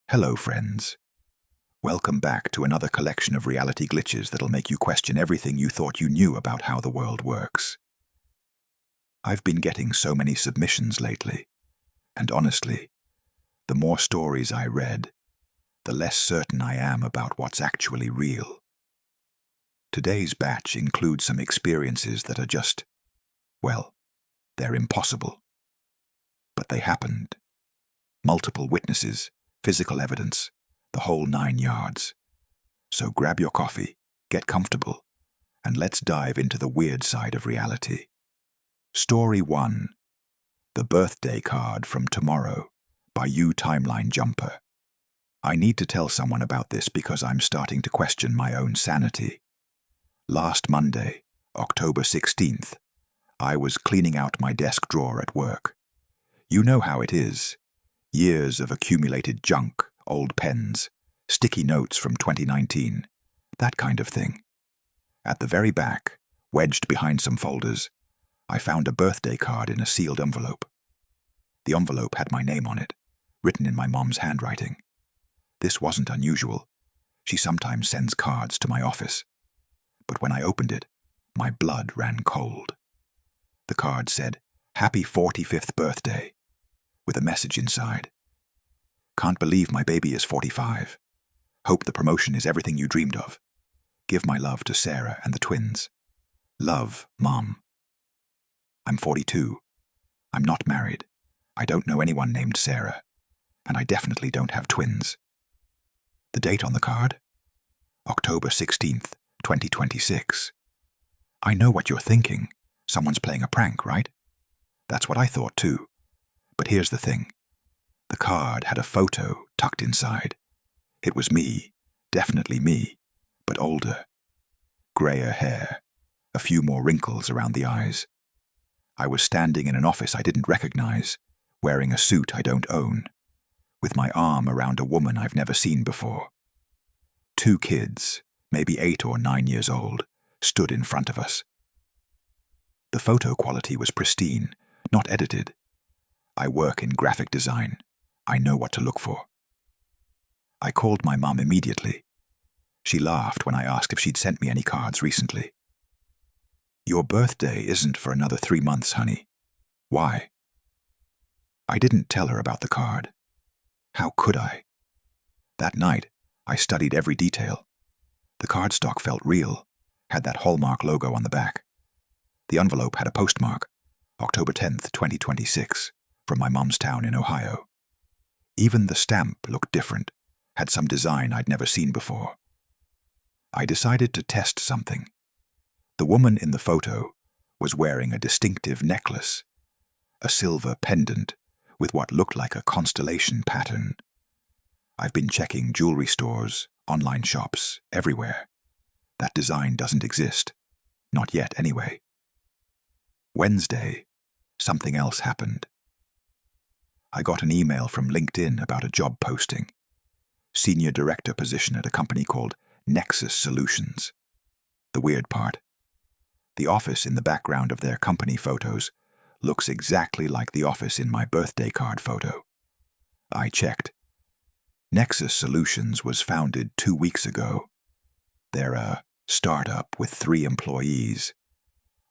Hello, friends. Welcome back to another collection of reality glitches that'll make you question everything you thought you knew about how the world works. I've been getting so many submissions lately, and honestly, the more stories I read, the less certain I am about what's actually real. Today's batch includes some experiences that are just, well, they're impossible. But they happened. Multiple witnesses, physical evidence, the whole 9 yards. So grab your coffee, get comfortable, and let's dive into the weird side of reality. Story 1. The Birthday Card from Tomorrow by You Timeline Jumper. I need to tell someone about this because I'm starting to question my own sanity. Last Monday, October 16th, I was cleaning out my desk drawer at work. You know how it is. Years of accumulated junk, old pens, sticky notes from 2019, that kind of thing. At the very back, wedged behind some folders, I found a birthday card in a sealed envelope. The envelope had my name on it, written in my mom's handwriting. This wasn't unusual. She sometimes sends cards to my office. But when I opened it, my blood ran cold. The card said, "Happy 45th birthday," with a message inside. "Can't believe my baby is 45. Hope the promotion is everything you dreamed of. Give my love to Sarah and the twins. Love, Mom." I'm 42. I'm not married. I don't know anyone named Sarah. And I definitely don't have twins. The date on the card? October 16th, 2026. I know what you're thinking. Someone's playing a prank, right? That's what I thought too. But here's the thing. The card had a photo tucked inside. It was me, definitely me, but older. Grayer hair, a few more wrinkles around the eyes. I was standing in an office I didn't recognize, wearing a suit I don't own, with my arm around a woman I've never seen before. 2 kids, maybe 8 or 9 years old, stood in front of us. The photo quality was pristine, not edited. I work in graphic design. I know what to look for. I called my mom immediately. She laughed when I asked if she'd sent me any cards recently. "Your birthday isn't for another 3 months, honey." "Why?" I didn't tell her about the card. How could I? That night, I studied every detail. The cardstock felt real, had that Hallmark logo on the back. The envelope had a postmark, October 10th, 2026, from my mom's town in Ohio. Even the stamp looked different, had some design I'd never seen before. I decided to test something. The woman in the photo was wearing a distinctive necklace, a silver pendant with what looked like a constellation pattern. I've been checking jewelry stores, online shops, everywhere. That design doesn't exist. Not yet, anyway. Wednesday, something else happened. I got an email from LinkedIn about a job posting. Senior director position at a company called Nexus Solutions. The weird part. The office in the background of their company photos looks exactly like the office in my birthday card photo. I checked. Nexus Solutions was founded 2 weeks ago. They're a startup with 3 employees.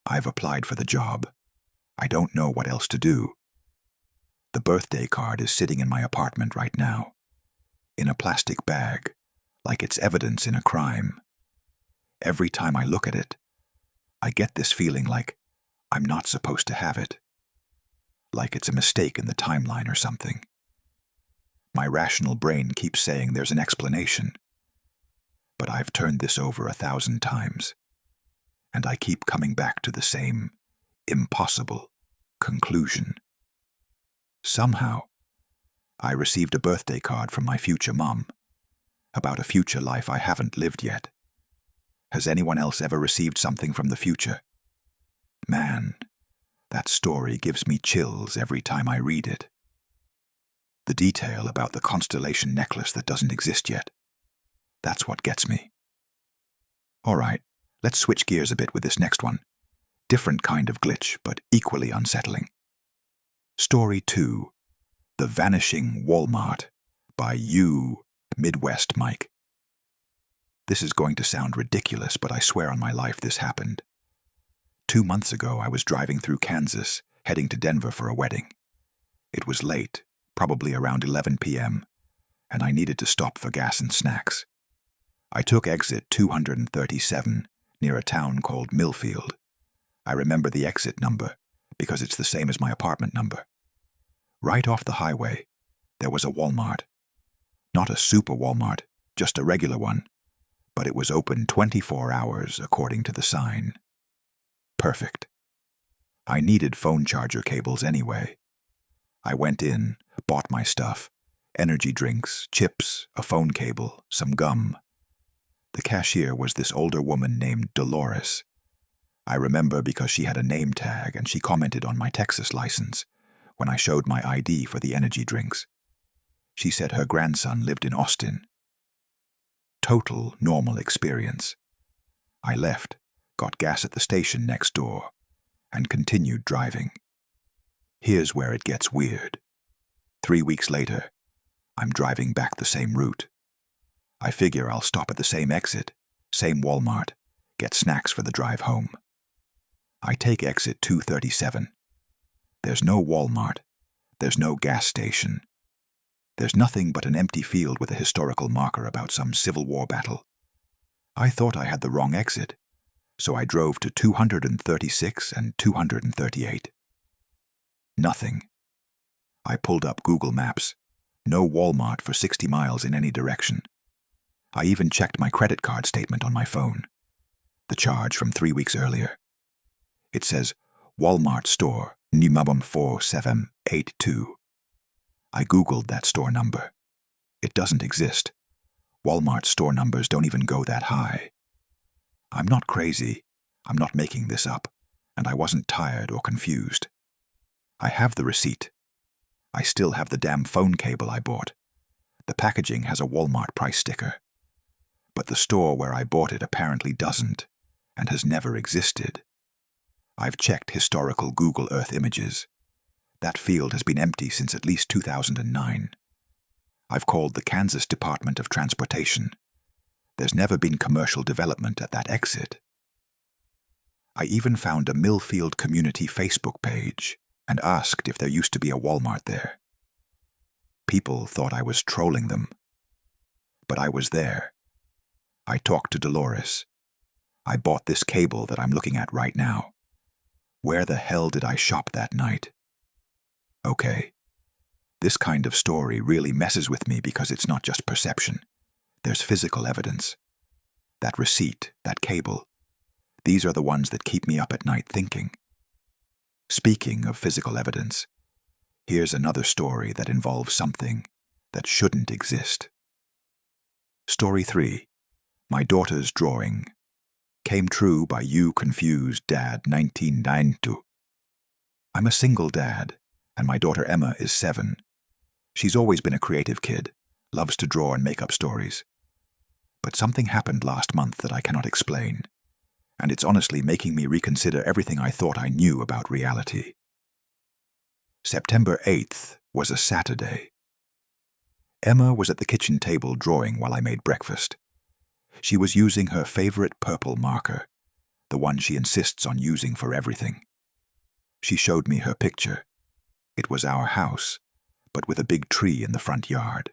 I've applied for the job. I don't know what else to do. The birthday card is sitting in my apartment right now, in a plastic bag, like it's evidence in a crime. Every time I look at it, I get this feeling like I'm not supposed to have it, like it's a mistake in the timeline or something. My rational brain keeps saying there's an explanation, but I've turned this over 1,000 times, and I keep coming back to the same impossible conclusion. Somehow, I received a birthday card from my future mom about a future life I haven't lived yet. Has anyone else ever received something from the future? Man, that story gives me chills every time I read it. The detail about the constellation necklace that doesn't exist yet, that's what gets me. All right, let's switch gears a bit with this next one. Different kind of glitch, but equally unsettling. Story 2. The Vanishing Walmart by you, Midwest Mike. This is going to sound ridiculous, but I swear on my life this happened. 2 months ago, I was driving through Kansas, heading to Denver for a wedding. It was late, probably around 11 p.m., and I needed to stop for gas and snacks. I took exit 237 near a town called Millfield. I remember the exit number because it's the same as my apartment number. Right off the highway, there was a Walmart. Not a super Walmart, just a regular one, but it was open 24 hours according to the sign. Perfect. I needed phone charger cables anyway. I went in, bought my stuff, energy drinks, chips, a phone cable, some gum. The cashier was this older woman named Dolores. I remember because she had a name tag and she commented on my Texas license when I showed my ID for the energy drinks. She said her grandson lived in Austin. Total normal experience. I left, got gas at the station next door, and continued driving. Here's where it gets weird. 3 weeks later, I'm driving back the same route. I figure I'll stop at the same exit, same Walmart, get snacks for the drive home. I take exit 237. There's no Walmart. There's no gas station. There's nothing but an empty field with a historical marker about some Civil War battle. I thought I had the wrong exit, so I drove to 236 and 238. Nothing. I pulled up Google Maps. No Walmart for 60 miles in any direction. I even checked my credit card statement on my phone. The charge from 3 weeks earlier. It says, Walmart store, number 4782. I Googled that store number. It doesn't exist. Walmart store numbers don't even go that high. I'm not crazy. I'm not making this up. And I wasn't tired or confused. I have the receipt. I still have the damn phone cable I bought. The packaging has a Walmart price sticker. But the store where I bought it apparently doesn't, and has never existed. I've checked historical Google Earth images. That field has been empty since at least 2009. I've called the Kansas Department of Transportation. There's never been commercial development at that exit. I even found a Millfield community Facebook page and asked if there used to be a Walmart there. People thought I was trolling them. But I was there. I talked to Dolores. I bought this cable that I'm looking at right now. Where the hell did I shop that night? Okay. This kind of story really messes with me because it's not just perception. There's physical evidence. That receipt, that cable. These are the ones that keep me up at night thinking. Speaking of physical evidence, here's another story that involves something that shouldn't exist. Story 3. My daughter's drawing. Came true by you confused dad 1992. I'm a single dad, and my daughter Emma is 7. She's always been a creative kid, loves to draw and make up stories. But something happened last month that I cannot explain, and it's honestly making me reconsider everything I thought I knew about reality. September 8th was a Saturday. Emma was at the kitchen table drawing while I made breakfast. She was using her favorite purple marker, the one she insists on using for everything. She showed me her picture. It was our house, but with a big tree in the front yard.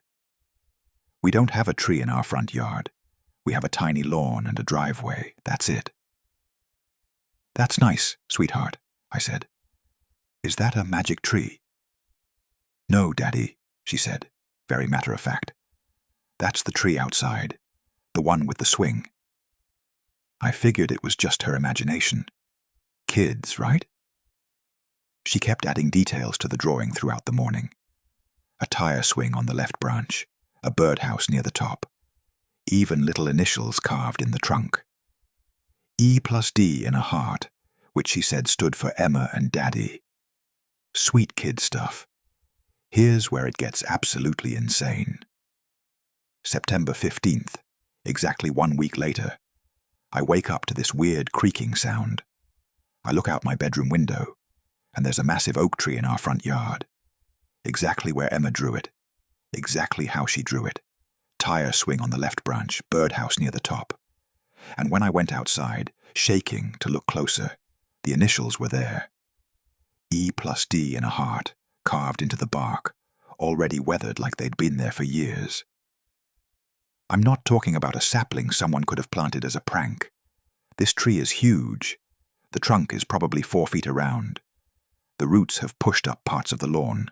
We don't have a tree in our front yard. We have a tiny lawn and a driveway. That's it. That's nice, sweetheart, I said. Is that a magic tree? No, Daddy, she said, very matter of fact. That's the tree outside, the one with the swing. I figured it was just her imagination. Kids, right? She kept adding details to the drawing throughout the morning. A tire swing on the left branch, a birdhouse near the top, even little initials carved in the trunk. E+D in a heart, which she said stood for Emma and Daddy. Sweet kid stuff. Here's where it gets absolutely insane. September 15th, exactly 1 week later, I wake up to this weird creaking sound. I look out my bedroom window, and there's a massive oak tree in our front yard, exactly where Emma drew it, Exactly how she drew it. Tire swing on the left branch, birdhouse near the top. And when I went outside, shaking to look closer, the initials were there. E+D in a heart, carved into the bark, already weathered like they'd been there for years. I'm not talking about a sapling someone could have planted as a prank. This tree is huge. The trunk is probably 4 feet around. The roots have pushed up parts of the lawn.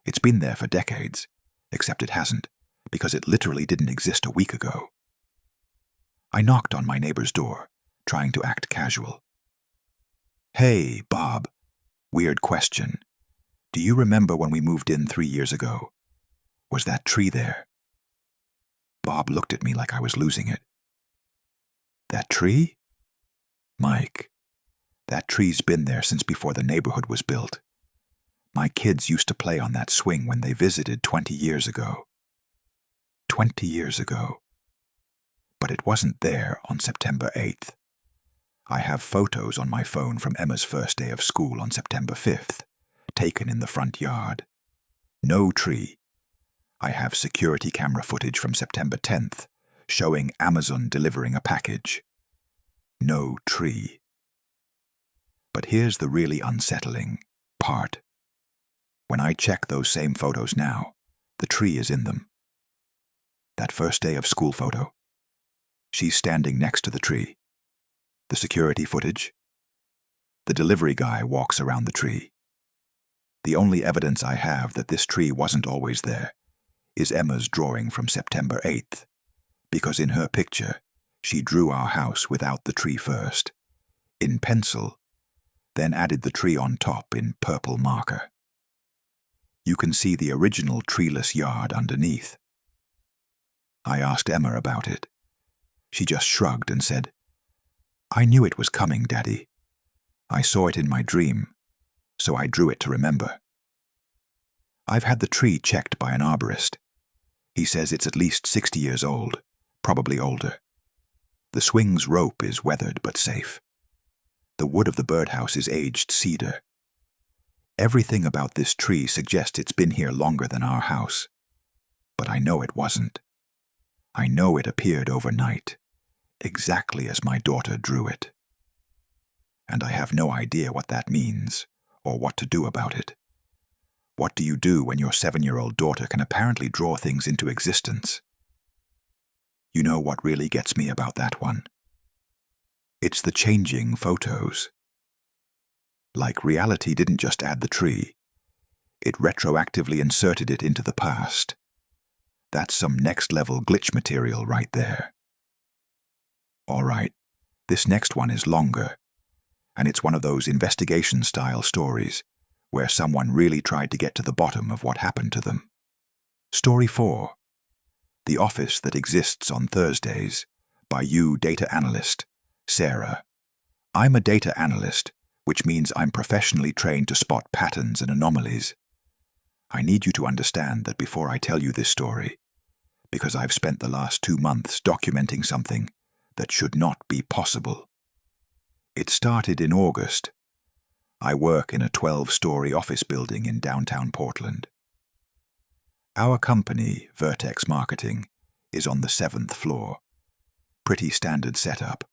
It's been there for decades, except it hasn't, because it literally didn't exist a week ago. I knocked on my neighbor's door, trying to act casual. "Hey, Bob. Weird question. Do you remember when we moved in 3 years ago? Was that tree there?" Bob looked at me like I was losing it. "That tree? Mike, that tree's been there since before the neighborhood was built. My kids used to play on that swing when they visited 20 years ago. 20 years ago. But it wasn't there on September 8th. I have photos on my phone from Emma's first day of school on September 5th, taken in the front yard. No tree. I have security camera footage from September 10th, showing Amazon delivering a package. No tree. But here's the really unsettling part. When I check those same photos now, the tree is in them. That first day of school photo. She's standing next to the tree. The security footage. The delivery guy walks around the tree. The only evidence I have that this tree wasn't always there is Emma's drawing from September 8th, because in her picture, she drew our house without the tree first, in pencil, then added the tree on top in purple marker. You can see the original treeless yard underneath. I asked Emma about it. She just shrugged and said, "I knew it was coming, Daddy. I saw it in my dream, so I drew it to remember." I've had the tree checked by an arborist. He says it's at least 60 years old, probably older. The swing's rope is weathered but safe. The wood of the birdhouse is aged cedar. Everything about this tree suggests it's been here longer than our house. But I know it wasn't. I know it appeared overnight, exactly as my daughter drew it. And I have no idea what that means, or what to do about it. What do you do when your 7-year-old daughter can apparently draw things into existence? You know what really gets me about that one? It's the changing photos. Like reality didn't just add the tree, it retroactively inserted it into the past. That's some next-level glitch material right there. All right, this next one is longer, and it's one of those investigation-style stories where someone really tried to get to the bottom of what happened to them. Story 4. The Office That Exists on Thursdays, by you data analyst, Sarah. I'm a data analyst, which means I'm professionally trained to spot patterns and anomalies. I need you to understand that before I tell you this story, because I've spent the last 2 months documenting something that should not be possible. It started in August. I work in a 12-story office building in downtown Portland. Our company, Vertex Marketing, is on the 7th floor. Pretty standard setup.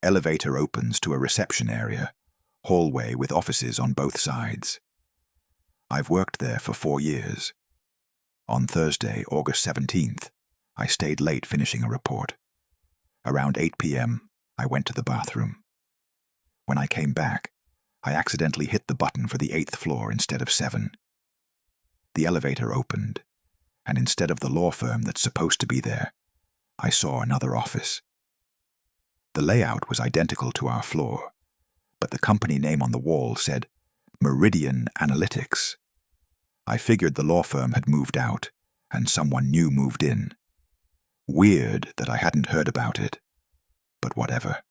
Elevator opens to a reception area, hallway with offices on both sides. I've worked there for 4 years. On Thursday, August 17th, I stayed late finishing a report. Around 8 p.m., I went to the bathroom. When I came back, I accidentally hit the button for the 8th floor instead of 7. The elevator opened, and instead of the law firm that's supposed to be there, I saw another office. The layout was identical to our floor, but the company name on the wall said Meridian Analytics. I figured the law firm had moved out, and someone new moved in. Weird that I hadn't heard about it, but whatever.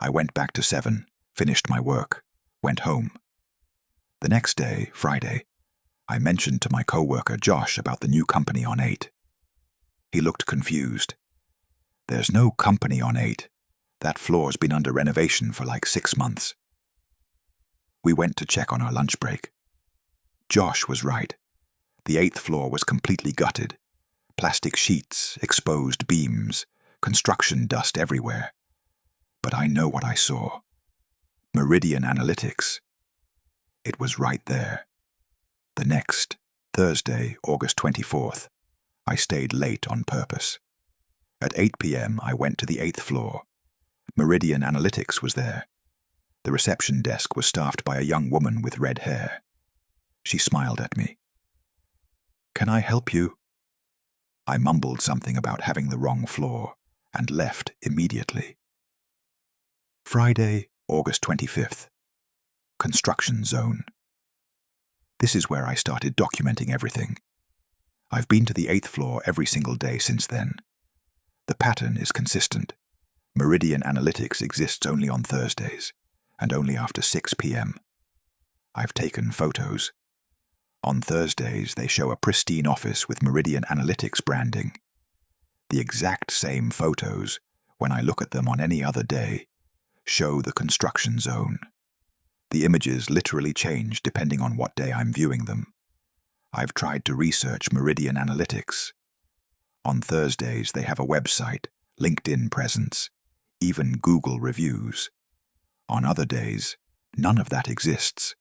I went back to 7, finished my work, went home. The next day, Friday, I mentioned to my coworker Josh about the new company on 8. He looked confused. There's no company on 8. That floor's been under renovation for like 6 months. We went to check on our lunch break. Josh was right. The 8th floor was completely gutted. Plastic sheets, exposed beams, construction dust everywhere. But I know what I saw. Meridian Analytics. It was right there. The next, Thursday, August 24th, I stayed late on purpose. At 8 p.m., I went to the 8th floor. Meridian Analytics was there. The reception desk was staffed by a young woman with red hair. She smiled at me. "Can I help you?" I mumbled something about having the wrong floor and left immediately. Friday, August 25th. Construction zone. This is where I started documenting everything. I've been to the 8th floor every single day since then. The pattern is consistent. Meridian Analytics exists only on Thursdays, and only after 6 p.m. I've taken photos. On Thursdays, they show a pristine office with Meridian Analytics branding. The exact same photos, when I look at them on any other day, show the construction zone. The images literally change depending on what day I'm viewing them. I've tried to research Meridian Analytics. On Thursdays, they have a website, LinkedIn presence, even Google reviews. On other days, none of that exists.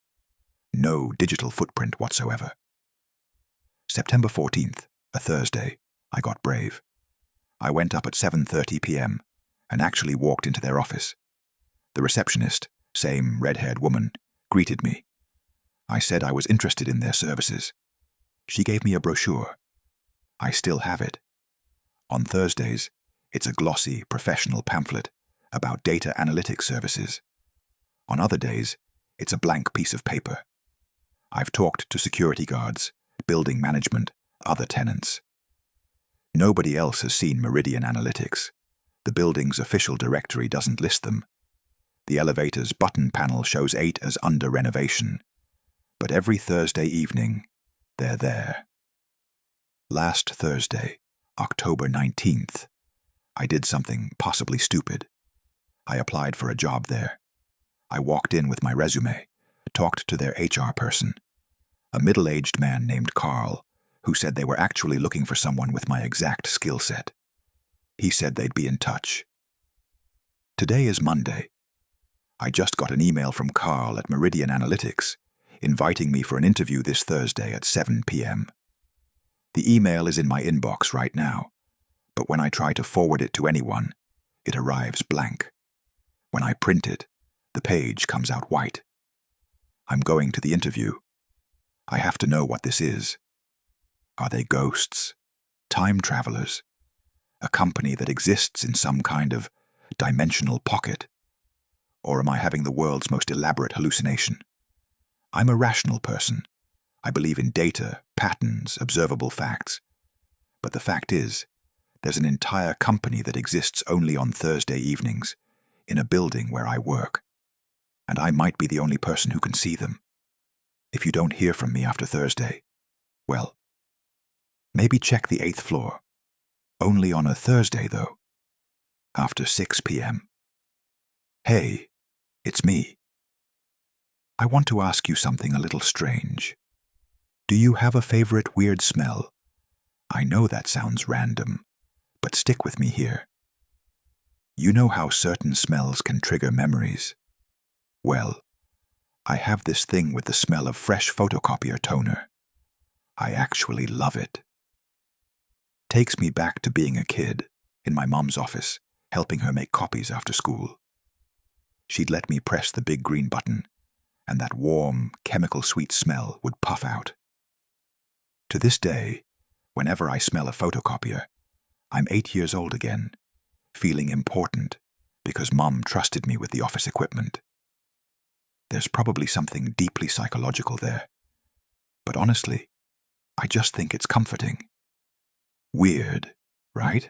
No digital footprint whatsoever. September 14th, a Thursday, I got brave. I went up at 7:30 p.m. and actually walked into their office. The receptionist, same red-haired woman, greeted me. I said I was interested in their services. She gave me a brochure. I still have it. On Thursdays, it's a glossy, professional pamphlet about data analytics services. On other days, it's a blank piece of paper. I've talked to security guards, building management, other tenants. Nobody else has seen Meridian Analytics. The building's official directory doesn't list them. The elevator's button panel shows 8 as under renovation. But every Thursday evening, they're there. Last Thursday, October 19th, I did something possibly stupid. I applied for a job there. I walked in with my resume, talked to their HR person, a middle-aged man named Carl, who said they were actually looking for someone with my exact skill set. He said they'd be in touch. Today is Monday. I just got an email from Carl at Meridian Analytics, inviting me for an interview this Thursday at 7 p.m. The email is in my inbox right now, but when I try to forward it to anyone, it arrives blank. When I print it, the page comes out white. I'm going to the interview. I have to know what this is. Are they ghosts? Time travelers? A company that exists in some kind of dimensional pocket? Or am I having the world's most elaborate hallucination? I'm a rational person. I believe in data, patterns, observable facts. But the fact is, there's an entire company that exists only on Thursday evenings, in a building where I work. And I might be the only person who can see them. If you don't hear from me after Thursday, well, maybe check the 8th floor. Only on a Thursday, though. After 6 p.m. Hey, it's me. I want to ask you something a little strange. Do you have a favorite weird smell? I know that sounds random, but stick with me here. You know how certain smells can trigger memories? Well, I have this thing with the smell of fresh photocopier toner. I actually love it. Takes me back to being a kid, in my mom's office, helping her make copies after school. She'd let me press the big green button, and that warm, chemical-sweet smell would puff out. To this day, whenever I smell a photocopier, I'm 8 years old again, feeling important because Mom trusted me with the office equipment. There's probably something deeply psychological there, but honestly, I just think it's comforting. Weird, right?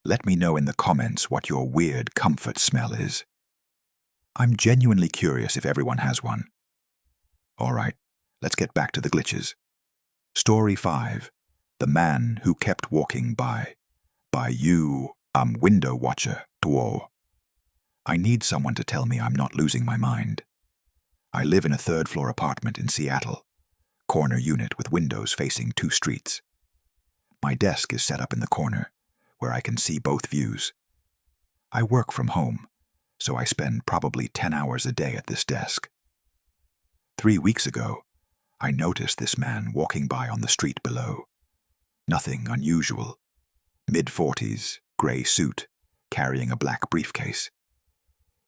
Let me know in the comments what your weird comfort smell is. I'm genuinely curious if everyone has one. All right, let's get back to the glitches. Story 5. The Man Who Kept Walking By you, window watcher, Tuo. I need someone to tell me I'm not losing my mind. I live in a third-floor apartment in Seattle. corner unit with windows facing 2 streets. My desk is set up in the corner, where I can see both views. I work from home, so I spend probably 10 hours a day at this desk. 3 weeks ago, I noticed this man walking by on the street below. Nothing unusual. Mid-40s, grey suit, carrying a black briefcase.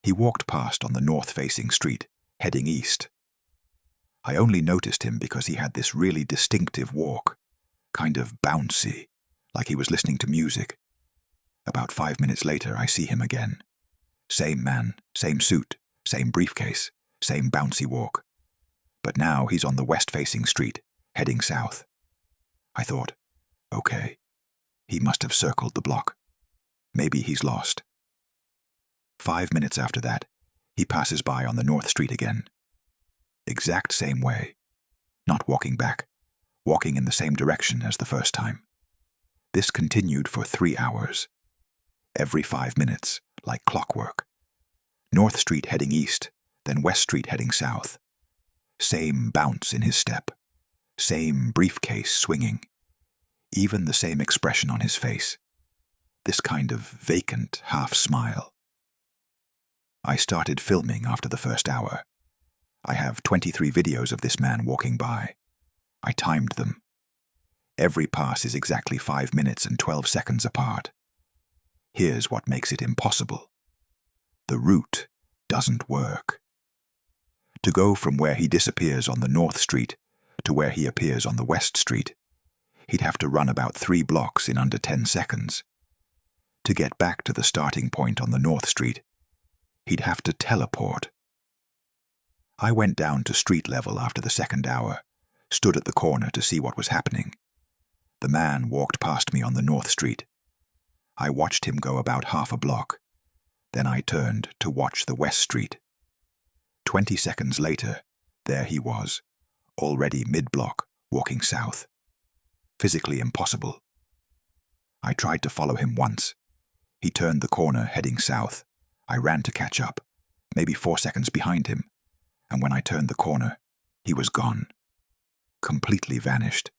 He walked past on the north-facing street, heading east. I only noticed him because he had this really distinctive walk, kind of bouncy, like he was listening to music. About 5 minutes later, I see him again. Same man, same suit, same briefcase, same bouncy walk. But now he's on the west-facing street, heading south. I thought, okay, he must have circled the block. Maybe he's lost. 5 minutes after that, he passes by on the north street again. Exact same way. Not walking back, walking in the same direction as the first time. This continued for 3 hours. Every 5 minutes, like clockwork. North Street heading east, then West Street heading south. Same bounce in his step. Same briefcase swinging. Even the same expression on his face. This kind of vacant half-smile. I started filming after the first hour. I have 23 videos of this man walking by. I timed them. Every pass is exactly 5 minutes and 12 seconds apart. Here's what makes it impossible. The route doesn't work. To go from where he disappears on the North Street to where he appears on the West Street, he'd have to run about 3 blocks in under 10 seconds. To get back to the starting point on the North Street, he'd have to teleport. I went down to street level after the second hour, stood at the corner to see what was happening. The man walked past me on the North Street. I watched him go about half a block. Then I turned to watch the West Street. 20 seconds later, there he was, already mid-block, walking south. Physically impossible. I tried to follow him once. He turned the corner, heading south. I ran to catch up, maybe 4 seconds behind him, and when I turned the corner, he was gone. Completely vanished.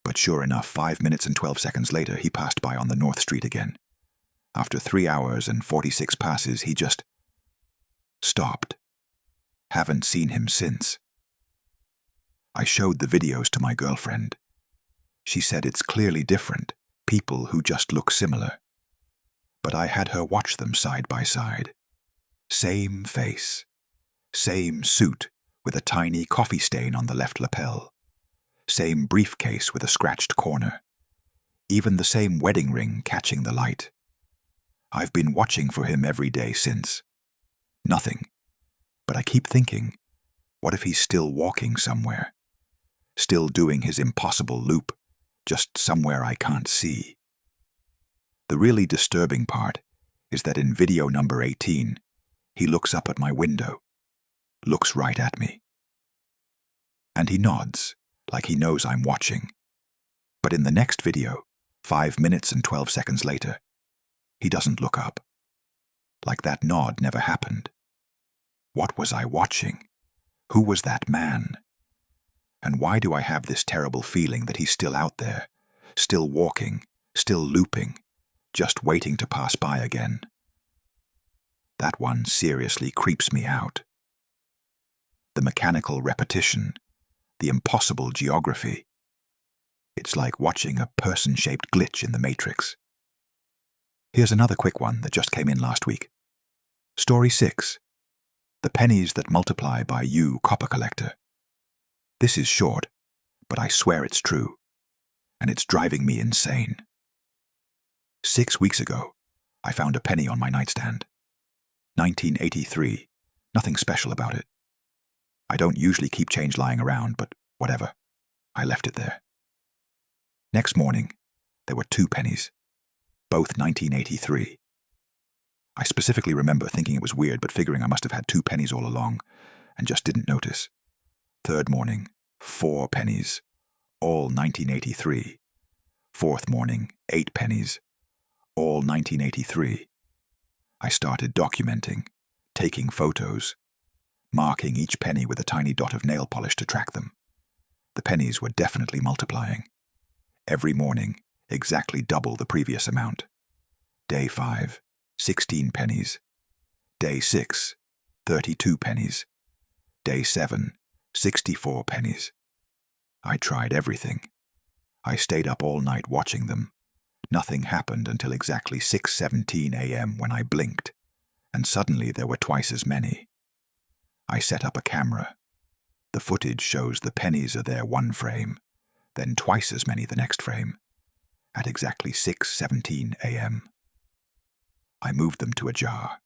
But sure enough, 5 minutes and 12 seconds later, he passed by on the North Street again. After 3 hours and 46 passes, he just stopped. Haven't seen him since. I showed the videos to my girlfriend. She said it's clearly different, people who just look similar. But I had her watch them side by side. Same face. Same suit with a tiny coffee stain on the left lapel. Same briefcase with a scratched corner. Even the same wedding ring catching the light. I've been watching for him every day since. Nothing. But I keep thinking, what if he's still walking somewhere? Still doing his impossible loop, just somewhere I can't see. The really disturbing part is that in video number 18, he looks up at my window, looks right at me. And he nods, like he knows I'm watching. But in the next video, 5 minutes and 12 seconds later, he doesn't look up. Like that nod never happened. What was I watching? Who was that man? And why do I have this terrible feeling that he's still out there, still walking, still looping, just waiting to pass by again? That one seriously creeps me out. The mechanical repetition, the impossible geography. It's like watching a person-shaped glitch in the Matrix. Here's another quick one that just came in last week. Story 6. The Pennies That Multiply by You, Copper Collector. This is short, but I swear it's true, and it's driving me insane. 6 weeks ago, I found a penny on my nightstand. 1983. Nothing special about it. I don't usually keep change lying around, but whatever. I left it there. Next morning, there were 2 pennies, both 1983. I specifically remember thinking it was weird, but figuring I must have had 2 pennies all along, and just didn't notice. Third morning, 4 pennies, all 1983. Fourth morning, 8 pennies, all 1983. I started documenting, taking photos, marking each penny with a tiny dot of nail polish to track them. The pennies were definitely multiplying. Every morning, exactly double the previous amount. Day 5, 16 pennies. Day 6, 32 pennies. Day 7, 64 pennies. I tried everything. I stayed up all night watching them. Nothing happened until exactly 6:17 a.m. when I blinked, and suddenly there were twice as many. I set up a camera. The footage shows the pennies are there one frame, then twice as many the next frame, at exactly 6:17 a.m. I moved them to a jar.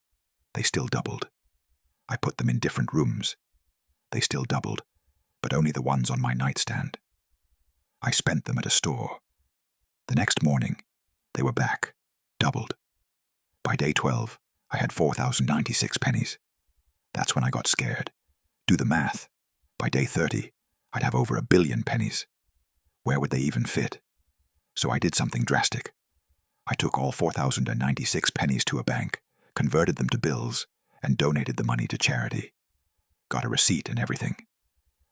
They still doubled. I put them in different rooms. They still doubled, but only the ones on my nightstand. I spent them at a store. The next morning, they were back, doubled. By day 12, I had 4,096 pennies. That's when I got scared. Do the math. By day 30, I'd have over 1 billion pennies. Where would they even fit? So I did something drastic. I took all 4,096 pennies to a bank, converted them to bills, and donated the money to charity. Got a receipt and everything.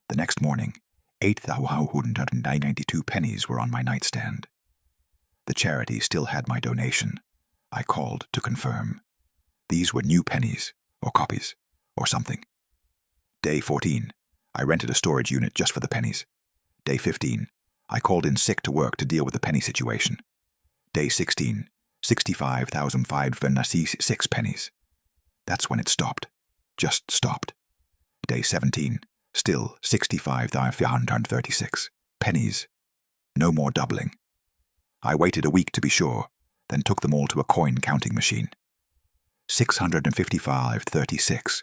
The next morning, 8,992 pennies were on my nightstand. The charity still had my donation. I called to confirm. These were new pennies, or copies, or something. Day 14, I rented a storage unit just for the pennies. Day 15, I called in sick to work to deal with the penny situation. Day 16, 65,596 pennies. That's when it stopped. Just stopped. Day 17, still 65,536 pennies. No more doubling. I waited a week to be sure, then took them all to a coin counting machine. 655.36.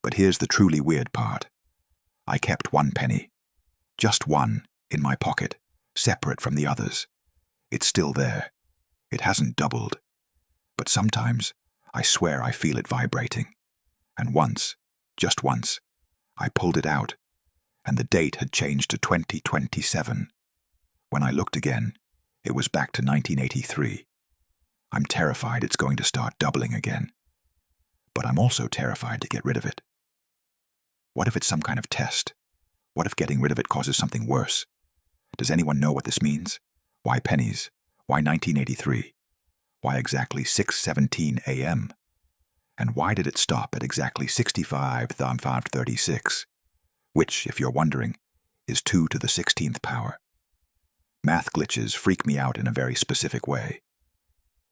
But here's the truly weird part. I kept 1 penny. Just one, in my pocket, separate from the others. It's still there. It hasn't doubled. But sometimes, I swear I feel it vibrating. And once, just once, I pulled it out, and the date had changed to 2027. When I looked again, it was back to 1983. I'm terrified it's going to start doubling again. But I'm also terrified to get rid of it. What if it's some kind of test? What if getting rid of it causes something worse? Does anyone know what this means? Why pennies? Why 1983? Why exactly 6:17 a.m.? And why did it stop at exactly 65,536? Which, if you're wondering, is 2 to the 16th power. Math glitches freak me out in a very specific way.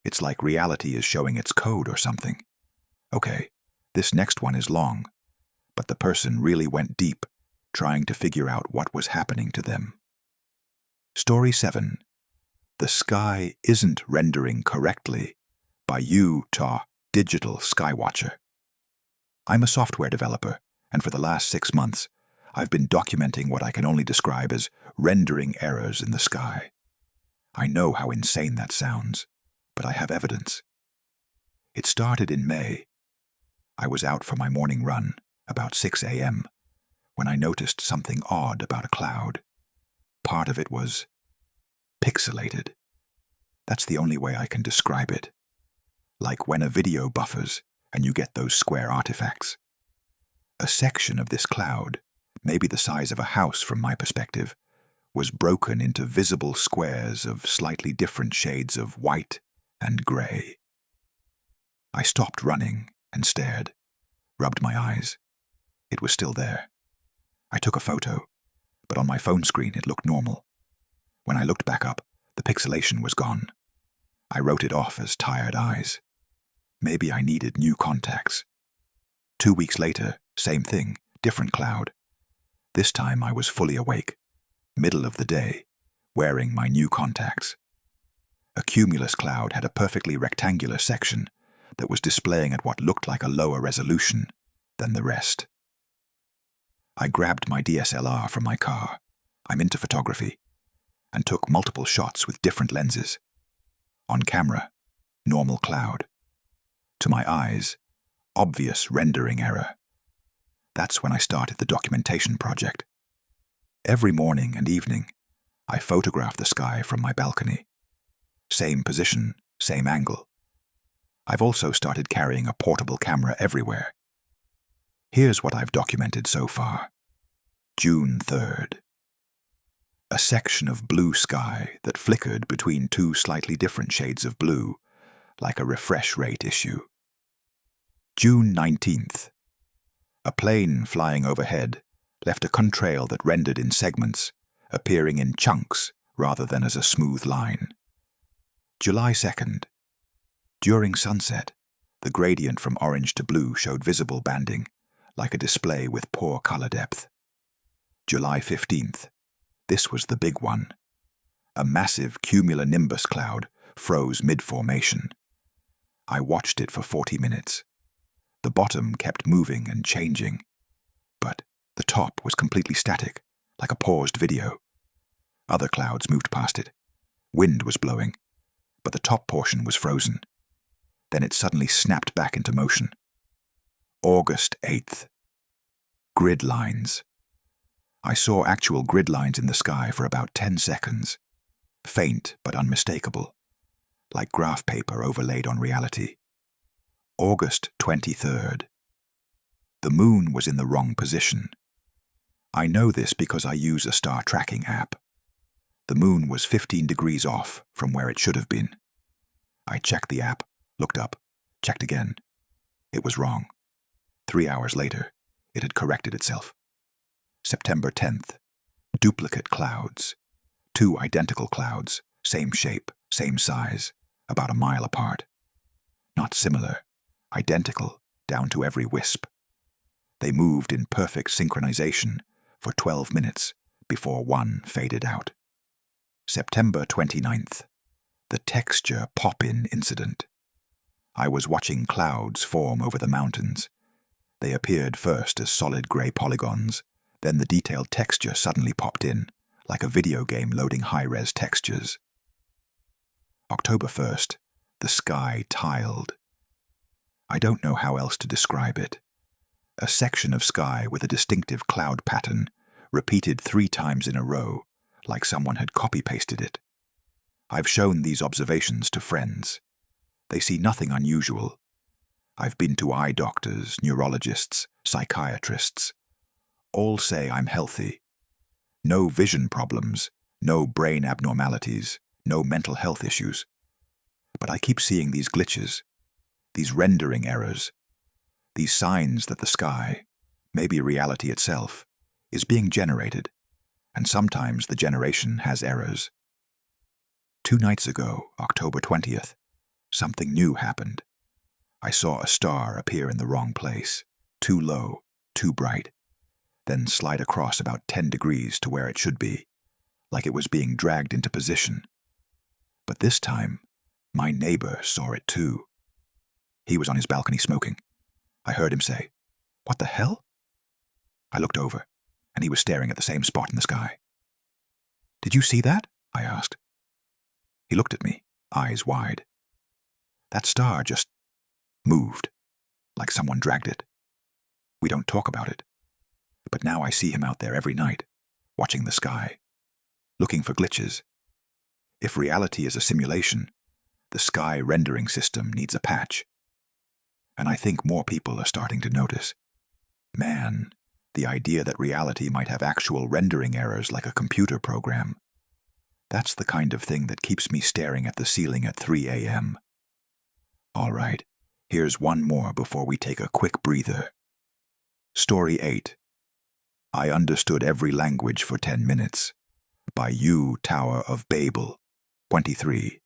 It's like reality is showing its code or something. Okay, this next one is long, but the person really went deep, trying to figure out what was happening to them. Story 7. The Sky Isn't Rendering Correctly by Utah Digital Skywatcher. I'm a software developer, and for the last 6 months, I've been documenting what I can only describe as rendering errors in the sky. I know how insane that sounds, but I have evidence. It started in May. I was out for my morning run, about 6 a.m., when I noticed something odd about a cloud. Part of it was pixelated. That's the only way I can describe it. Like when a video buffers and you get those square artifacts. A section of this cloud, maybe the size of a house from my perspective, was broken into visible squares of slightly different shades of white and gray. I stopped running and stared, rubbed my eyes. It was still there. I took a photo, but on my phone screen it looked normal. When I looked back up, the pixelation was gone. I wrote it off as tired eyes. Maybe I needed new contacts. 2 weeks later, same thing, different cloud. This time I was fully awake, middle of the day, wearing my new contacts. A cumulus cloud had a perfectly rectangular section that was displaying at what looked like a lower resolution than the rest. I grabbed my DSLR from my car, I'm into photography, and took multiple shots with different lenses. On camera, normal cloud. To my eyes, obvious rendering error. That's when I started the documentation project. Every morning and evening, I photograph the sky from my balcony. Same position, same angle. I've also started carrying a portable camera everywhere. Here's what I've documented so far. June 3rd. A section of blue sky that flickered between two slightly different shades of blue, like a refresh rate issue. June 19th. A plane flying overhead left a contrail that rendered in segments, appearing in chunks rather than as a smooth line. July 2nd. During sunset, the gradient from orange to blue showed visible banding, like a display with poor color depth. July 15th. This was the big one. A massive cumulonimbus cloud froze mid-formation. I watched it for 40 minutes. The bottom kept moving and changing, but the top was completely static, like a paused video. Other clouds moved past it. Wind was blowing, but the top portion was frozen. Then it suddenly snapped back into motion. August 8th. Grid lines. I saw actual grid lines in the sky for about 10 seconds. Faint but unmistakable, like graph paper overlaid on reality. August 23rd. The moon was in the wrong position. I know this because I use a star tracking app. The moon was 15 degrees off from where it should have been. I checked the app, looked up, checked again. It was wrong. 3 hours later, it had corrected itself. September 10th. Duplicate clouds. 2 identical clouds, same shape, same size, about a mile apart. Not similar, identical, down to every wisp. They moved in perfect synchronization for 12 minutes before one faded out. September 29th. The texture pop-in incident. I was watching clouds form over the mountains. They appeared first as solid gray polygons, then the detailed texture suddenly popped in, like a video game loading high-res textures. October 1st. The sky tiled. I don't know how else to describe it. A section of sky with a distinctive cloud pattern, repeated 3 times in a row, like someone had copy-pasted it. I've shown these observations to friends. They see nothing unusual. I've been to eye doctors, neurologists, psychiatrists. All say I'm healthy. No vision problems, no brain abnormalities, no mental health issues. But I keep seeing these glitches, these rendering errors, these signs that the sky, maybe reality itself, is being generated, and sometimes the generation has errors. 2 nights ago, October 20th, something new happened. I saw a star appear in the wrong place, too low, too bright, then slide across about 10 degrees to where it should be, like it was being dragged into position. But this time, my neighbor saw it too. He was on his balcony smoking. I heard him say, "What the hell?" I looked over, and he was staring at the same spot in the sky. "Did you see that?" I asked. He looked at me, eyes wide. That star just moved, like someone dragged it. We don't talk about it, but now I see him out there every night, watching the sky, looking for glitches. If reality is a simulation, the sky rendering system needs a patch. And I think more people are starting to notice. Man, the idea that reality might have actual rendering errors like a computer program, that's the kind of thing that keeps me staring at the ceiling at 3 a.m. All right, here's one more before we take a quick breather. Story 8. I Understood Every Language for 10 Minutes by U Tower of Babel, 23.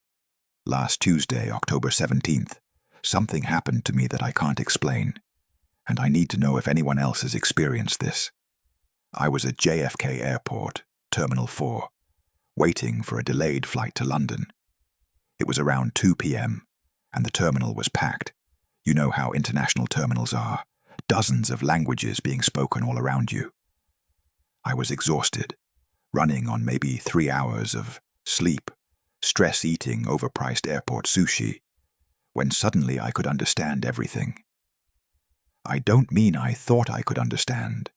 Last Tuesday, October 17th, something happened to me that I can't explain, and I need to know if anyone else has experienced this. I was at JFK Airport, Terminal 4, waiting for a delayed flight to London. It was around 2 p.m., and the terminal was packed. You know how international terminals are, dozens of languages being spoken all around you. I was exhausted, running on maybe 3 hours of sleep, stress eating overpriced airport sushi, when suddenly I could understand everything. I don't mean I thought I could understand.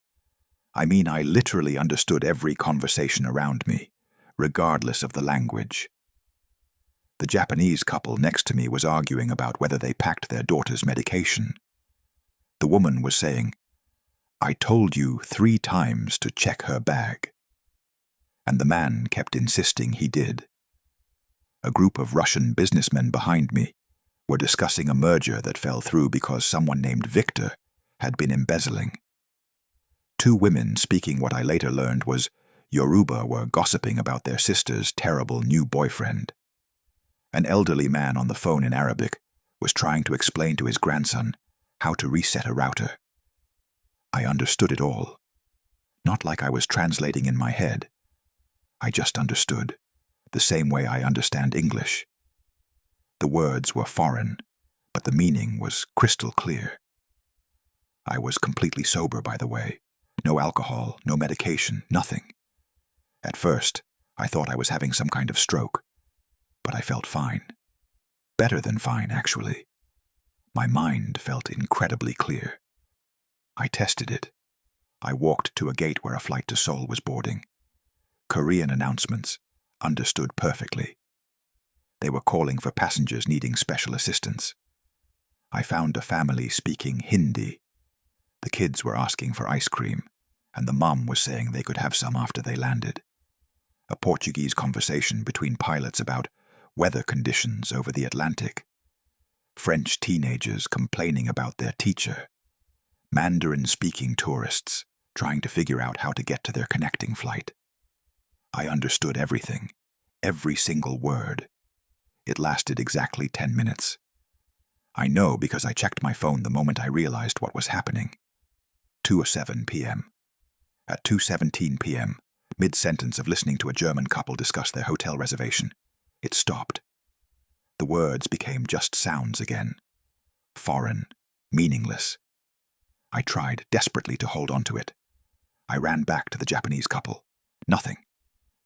I mean I literally understood every conversation around me, regardless of the language. The Japanese couple next to me was arguing about whether they packed their daughter's medication. The woman was saying, "I told you 3 times to check her bag." and the man kept insisting he did. A group of Russian businessmen behind me were discussing a merger that fell through because someone named Victor had been embezzling. Two women speaking what I later learned was Yoruba were gossiping about their sister's terrible new boyfriend. An elderly man on the phone in Arabic was trying to explain to his grandson how to reset a router. I understood it all. Not like I was translating in my head. I just understood, the same way I understand English. The words were foreign, but the meaning was crystal clear. I was completely sober, by the way. No alcohol, no medication, nothing. At first, I thought I was having some kind of stroke, but I felt fine. Better than fine, actually. My mind felt incredibly clear. I tested it. I walked to a gate where a flight to Seoul was boarding. Korean announcements, understood perfectly. They were calling for passengers needing special assistance. I found a family speaking Hindi. The kids were asking for ice cream, and the mom was saying they could have some after they landed. A Portuguese conversation between pilots about weather conditions over the Atlantic. French teenagers complaining about their teacher. Mandarin-speaking tourists trying to figure out how to get to their connecting flight. I understood everything, every single word. It lasted exactly 10 minutes. I know because I checked my phone the moment I realized what was happening. 2:07 p.m. At 2:17 p.m., mid-sentence of listening to a German couple discuss their hotel reservation, it stopped. The words became just sounds again. Foreign, meaningless. I tried desperately to hold on to it. I ran back to the Japanese couple. Nothing.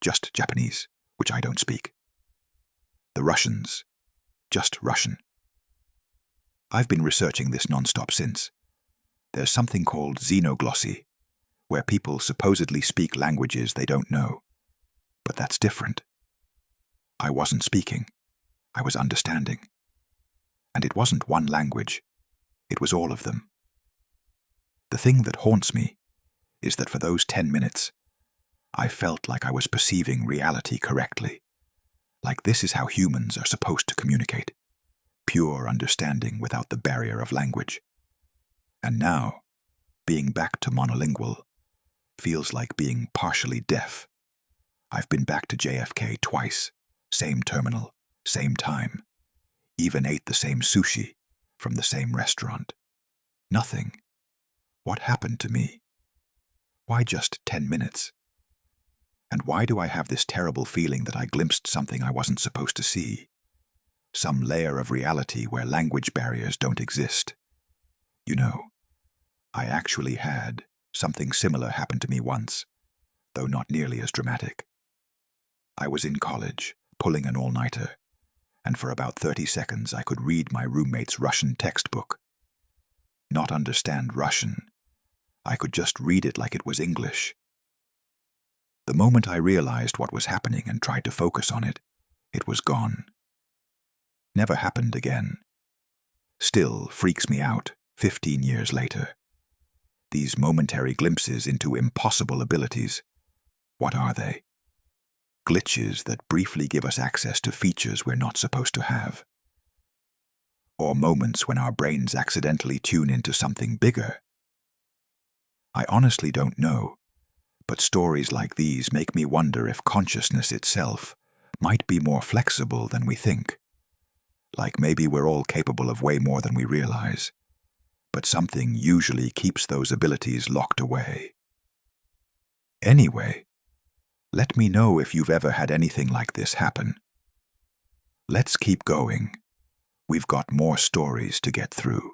Just Japanese, which I don't speak. The Russians. Just Russian. I've been researching this nonstop since. There's something called xenoglossy, where people supposedly speak languages they don't know. But that's different. I wasn't speaking. I was understanding. And it wasn't one language. It was all of them. The thing that haunts me is that for those 10 minutes, I felt like I was perceiving reality correctly. Like this is how humans are supposed to communicate. Pure understanding without the barrier of language. And now, being back to monolingual feels like being partially deaf. I've been back to JFK twice, same terminal, same time. Even ate the same sushi from the same restaurant. Nothing. What happened to me? Why just 10 minutes? And why do I have this terrible feeling that I glimpsed something I wasn't supposed to see? Some layer of reality where language barriers don't exist. You know, I actually had something similar happen to me once, though not nearly as dramatic. I was in college, pulling an all-nighter, and for about 30 seconds I could read my roommate's Russian textbook. Not understand Russian. I could just read it like it was English. The moment I realized what was happening and tried to focus on it, it was gone. Never happened again. Still freaks me out 15 years later. These momentary glimpses into impossible abilities, what are they? Glitches that briefly give us access to features we're not supposed to have. Or moments when our brains accidentally tune into something bigger. I honestly don't know, but stories like these make me wonder if consciousness itself might be more flexible than we think. Like maybe we're all capable of way more than we realize, but something usually keeps those abilities locked away. Anyway, let me know if you've ever had anything like this happen. Let's keep going. We've got more stories to get through.